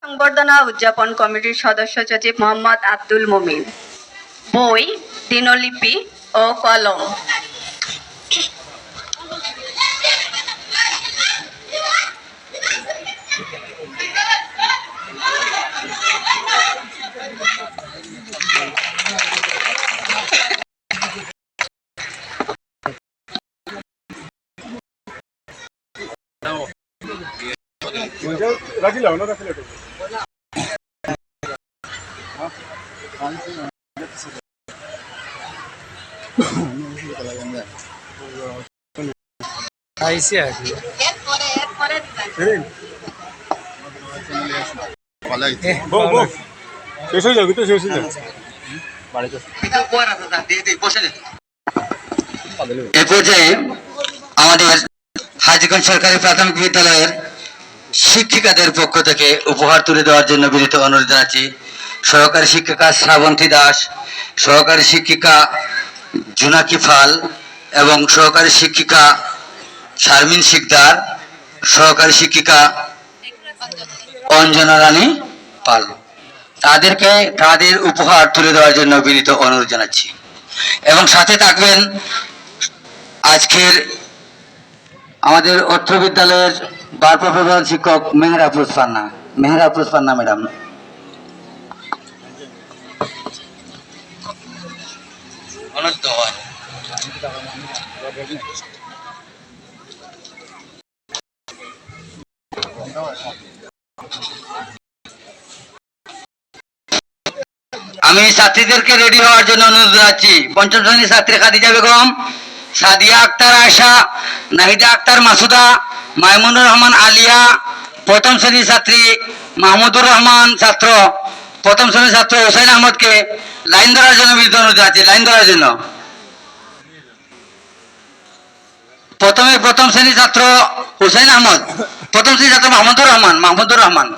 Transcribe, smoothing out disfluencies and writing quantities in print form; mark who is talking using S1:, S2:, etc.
S1: সংবর্ধনা উদযাপন কমিটির সদস্য সচিব মোহাম্মদ আব্দুল মুমিন। বই, দিনলিপি ও কলম।
S2: আইসি আর কি শেষ হয়ে যাবে তো শেষ হয়ে যাবে
S3: এ পর্যায়ে আমাদের হাজীগঞ্জ সরকারি প্রাথমিক বিদ্যালয়ের শিক্ষিকাদের পক্ষ থেকে উপহার তুলে দেওয়ার জন্য বিনীত অনুরোধ জানাচ্ছি। সহকারী শিক্ষিকা শ্রাবন্তী দাস, সহকারী শিক্ষিকা জুনাকি ফাল এবং সহকারী শিক্ষিকা শারমিন শিকদার, সহকারী শিক্ষিকা অঞ্জনা রানী পাল, তাদেরকে তাদের উপহার তুলে দেওয়ার জন্য বিনীত অনুরোধ জানাচ্ছি। এবং সাথে থাকবেন আজকের আমাদের অর্থ বিদ্যালয়ের ভারপ্রাপ্ত প্রধান শিক্ষক মেহের আফরোজ পান্না ম্যাডাম। আমি ছাত্রীদেরকে রেডি হওয়ার জন্য অনুরোধ জানাচ্ছি। পঞ্চম শ্রেণীর ছাত্রী খাদিজা বেগম, সাদিয়া আক্তার আয়শা, নাহিদা আক্তার মাসুদা, মাইমুনুর রহমান আলিয়া, প্রথম শ্রেণীর ছাত্রী মাহমুদুর রহমান ছাত্র, প্রথম শ্রেণীর ছাত্র হোসেন আহমদকে লাইন ধরার জন্য বিনীত অনুরোধ জানাচ্ছি। লাইন ধরার জন্য প্রথম শ্রেণীর ছাত্র হোসেন আহমদ, প্রথম শ্রেণীর ছাত্র মাহমুদুর রহমান।